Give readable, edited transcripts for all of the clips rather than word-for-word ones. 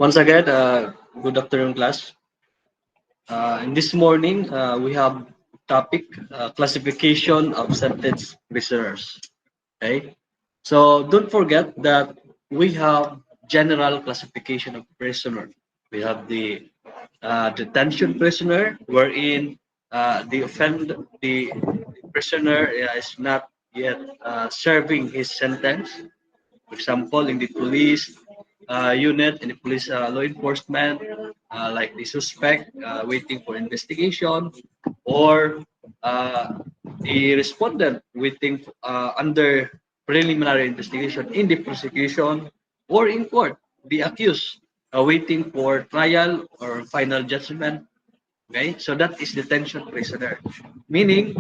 Once again, good afternoon, class. In this morning, we have topic classification of sentenced prisoners. Okay, so don't forget that we have general classification of prisoner. We have the detention prisoner, wherein the prisoner is not yet serving his sentence. For example, in the police unit, in the police law enforcement, like the suspect waiting for investigation, or uh, the respondent waiting under preliminary investigation in the prosecution, or in court, the accused waiting for trial or final judgment. Okay, so that is detention prisoner, meaning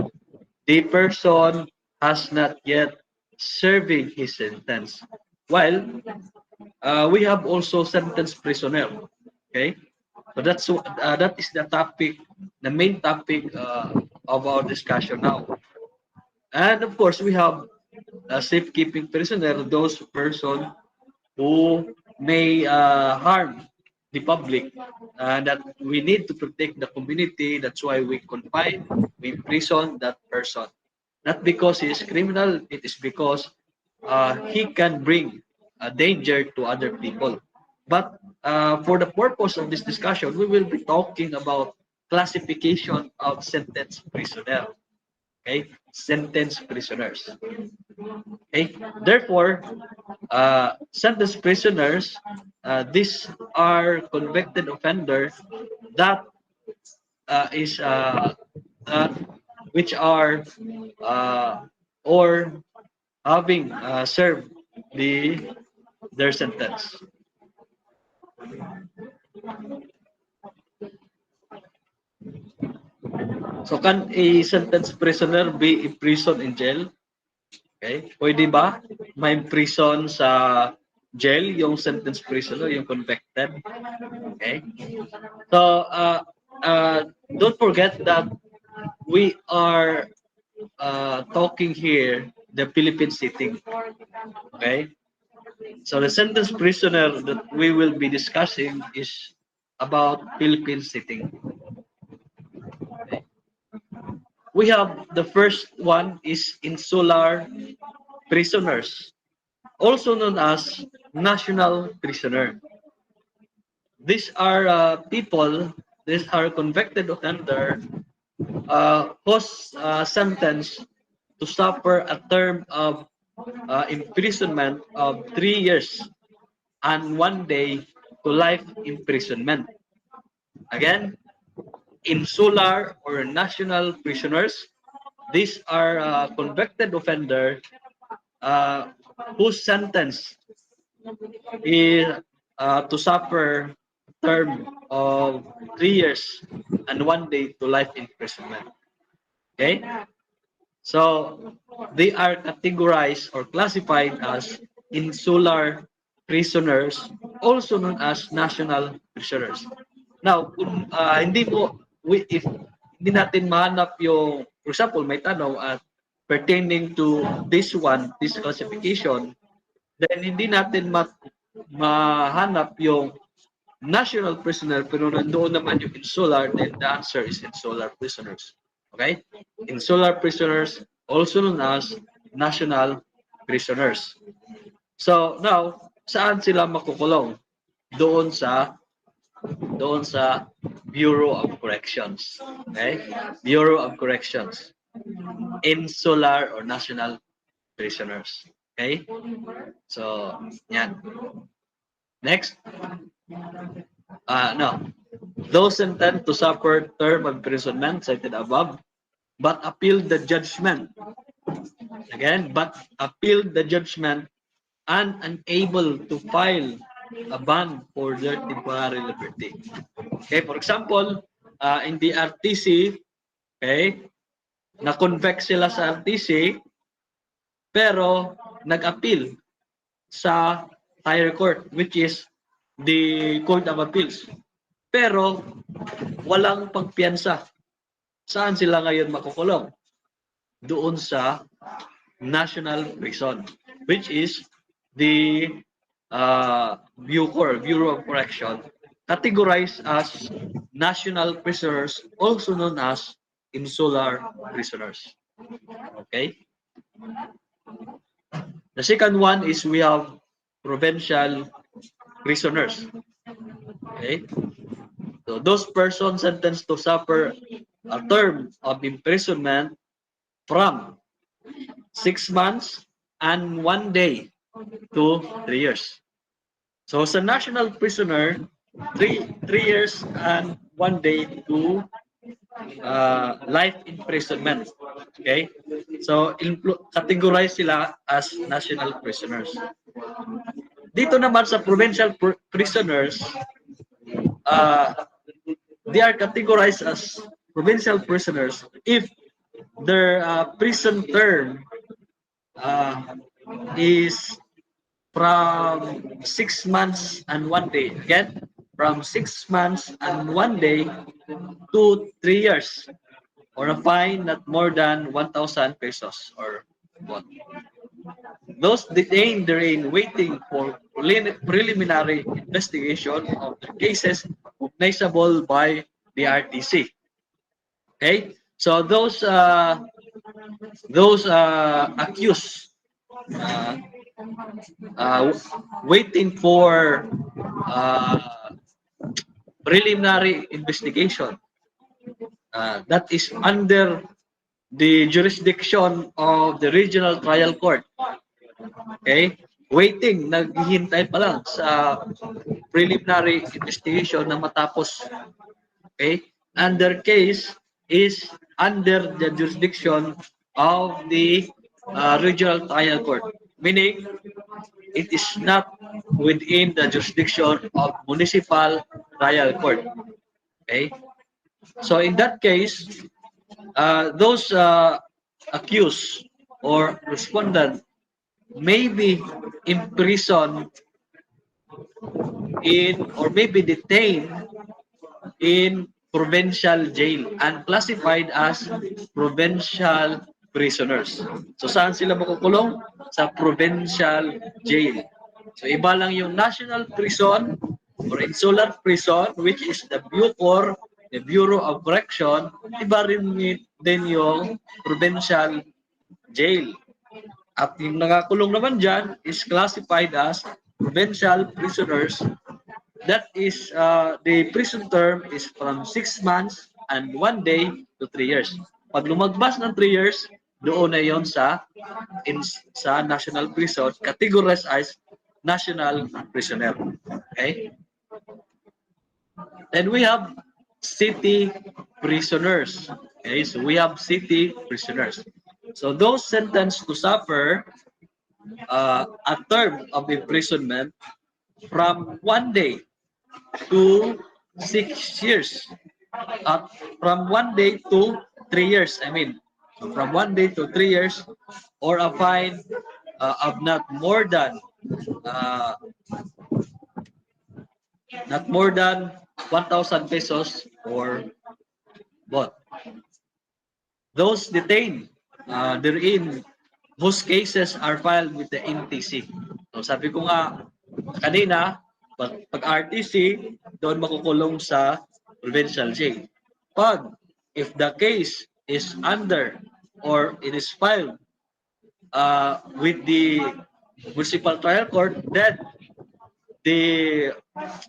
the person has not yet serving his sentence. While we have also sentenced prisoner. Okay, so that is the topic, the main topic of our discussion now. And of course, we have safekeeping prisoner, those person who may harm the public, and that we need to protect the community. That's why we confine, we imprison that person. Not because he is criminal, it is because he can bring danger to other people. But for the purpose of this discussion, we will be talking about classification of sentenced prisoner. Okay, sentenced prisoners. Okay, therefore, sentenced prisoners, these are convicted offender that is which are or having served their sentence. So can a sentenced prisoner be imprisoned in jail? Okay? Pwede ba ma-imprison sa jail yung sentenced prisoner, yung convicted? Okay? So don't forget that we are talking here the Philippine sitting. Okay? So the sentenced prisoner that we will be discussing is about Philippine sitting. Okay. We have the first one is insular prisoners, also known as national prisoner. These are people, these are convicted offender whose sentence to suffer a term of imprisonment of 3 years and 1 day to life imprisonment. Again, insular or national prisoners. These are convicted offender uh, whose sentence is to suffer a term of 3 years and 1 day to life imprisonment. Okay, so they are categorized or classified as insular prisoners, also known as national prisoners. Now, kung hindi mo, if hindi natin mahanap yung, for example, may tanong at pertaining to this one, this classification, then hindi natin mahanap yung national prisoner pero nandoon naman yung insular, then the answer is insular prisoners. Okay? Insular prisoners, also known as national prisoners. So now, saan sila makukulong? Doon sa Bureau of Corrections. Okay? Bureau of Corrections. Insular or national prisoners. Okay? So, yan. Next. No. Those sentenced to suffer term of imprisonment cited above, but appealed the judgment. Again, but appealed the judgment and unable to file a bond for their temporary liberty. Okay, for example, in the RTC, okay, na-convict sila sa RTC, pero nag-appeal sa higher court, which is the Court of Appeals. Pero walang pagpiyansa. Saan sila ngayon makukulong? Doon sa national prison, which is the Bureau of Correction, categorized as national prisoners, also known as insular prisoners. Okay? The second one is we have provincial prisoners. Okay? So those persons sentenced to suffer a term of imprisonment from 6 months and 1 day to 3 years. So sa national prisoner, 3 years and 1 day to life imprisonment. Okay? So categorize sila as national prisoners. Dito naman sa provincial prisoners, uh, they are categorized as provincial prisoners if their prison term uh, is from 6 months and 1 day. Again, from 6 months and 1 day to 3 years, or a fine not more than 1,000 pesos or what. Those detained therein waiting for preliminary investigation of their cases recognizable by the RTC. Okay, so those accused uh, uh, waiting for uh, preliminary investigation that is under the jurisdiction of the regional trial court. Okay? Waiting, naghihintay pa lang sa preliminary investigation na matapos. Okay? And their case is under the jurisdiction of the regional trial court. Meaning, it is not within the jurisdiction of municipal trial court. Okay? So in that case, those accused or respondent may be imprisoned in or may be detained in provincial jail and classified as provincial prisoners. So saan sila makukulong? Sa provincial jail. So iba lang yung national prison or insular prison, which is the BUCOR, the Bureau of Correction. Iba rin din yung provincial jail. At yung nakakulong naman dyan is classified as provincial prisoners. That is, the prison term is from 6 months and 1 day to 3 years. Pag lumagbas ng 3 years, doon na yon sa national prison, categorized as national prisoner. Okay? Then we have city prisoners. Okay, so we have city prisoners. So those sentenced to suffer a term of imprisonment from 1 day to 6 years. From 1 day to 3 years, I mean. So from 1 day to 3 years, or a fine of uh, not more than 1,000 pesos or both. Those detained therein whose cases are filed with the NTC. So sabi ko nga kanina, pag RTC, doon makukulong sa provincial jail. If the case is under or it is filed with the municipal trial court, then the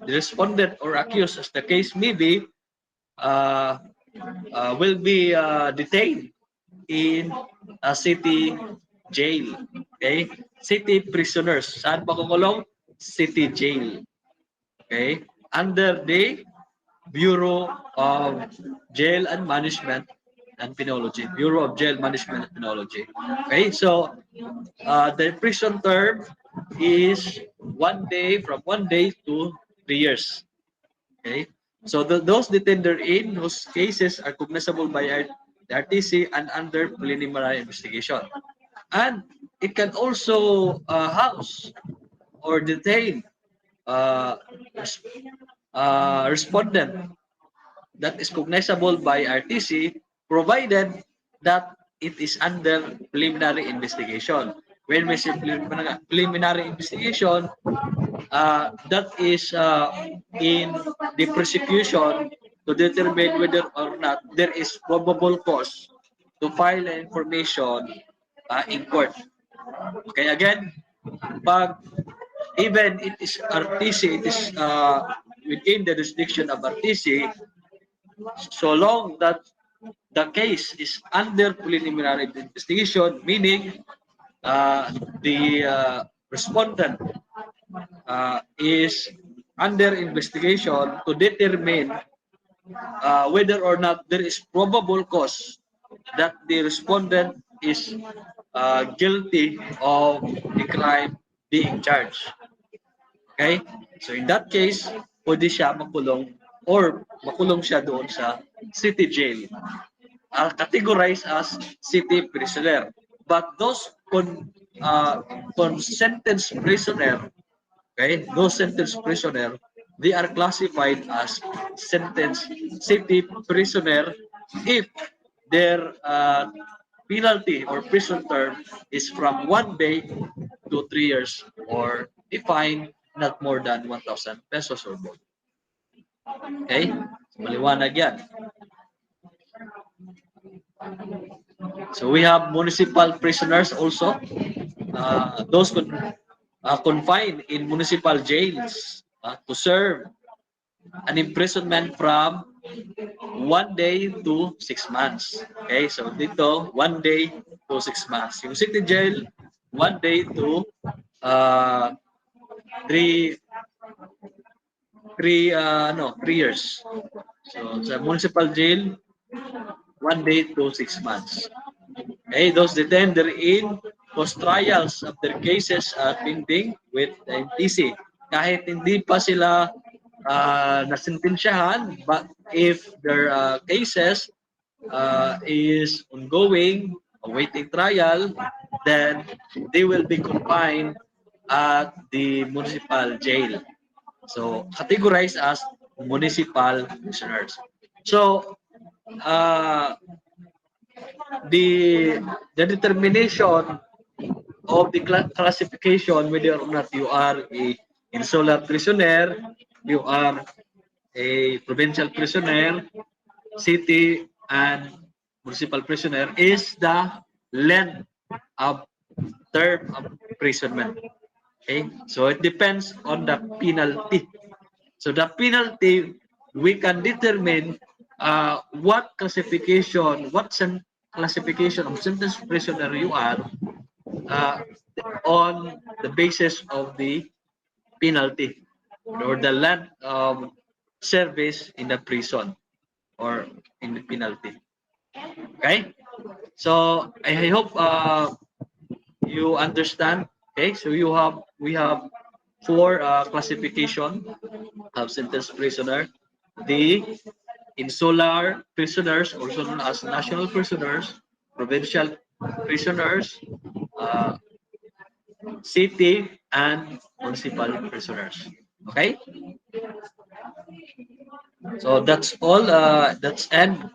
respondent or accused, as the case may be, will be detained in a city jail. Okay? City prisoners. Saan makukulong? City jail. Okay? Under the Bureau of Jail and Management and Penology. Bureau of Jail Management and Penology. Okay? So, the prison term is 1 day, from 1 day to 3 years. Okay? So those detained therein whose cases are cognizable by the RTC and under preliminary investigation. And it can also house or detain uh, respondent that is cognizable by RTC, provided that it is under preliminary investigation. When we say preliminary investigation, that is in the prosecution to determine whether or not there is probable cause to file an information in court. Okay, again, pag even it is RTC, it is within the jurisdiction of RTC, so long that the case is under preliminary investigation, meaning uh, the respondent is under investigation to determine whether or not there is probable cause that the respondent is guilty of the crime being charged. Okay? So in that case, pwede siya makulong or makulong siya doon sa city jail. Categorized as city prisoner. But those sentenced prisoner, okay, those sentenced prisoner, they are classified as sentenced city prisoner if their penalty or prison term is from 1 day to 3 years or a fine not more than 1,000 pesos or more. Okay? Maliwanag yan. So we have municipal prisoners also. Those confined in municipal jails to serve an imprisonment from 1 day to 6 months. Okay, so dito 1 day to 6 months. Yung city jail 1 day to uh, 3 3 years. So sa municipal jail 1 day to 6 months. Okay, those detained therein post trials of their cases pending with the MTC. Kahit hindi pa sila nasentensyahan, but if their cases is ongoing, awaiting trial, then they will be confined at the municipal jail. So, categorized as municipal prisoners. So, the determination of the classification whether or not you are a insular prisoner, you are a provincial prisoner, city and municipal prisoner is the length of term of imprisonment. Okay, so it depends on the penalty. So the penalty, we can determine what classification, classification of sentence prisoner you are uh, on the basis of the penalty or the length of service in the prison or in the penalty. Okay, so I hope you understand. Okay, so we have four classification of sentence prisoner: the insular prisoners, also known as national prisoners, provincial prisoners, uh, city, and municipal prisoners. Okay, so that's all. That's end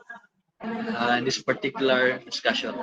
this particular discussion.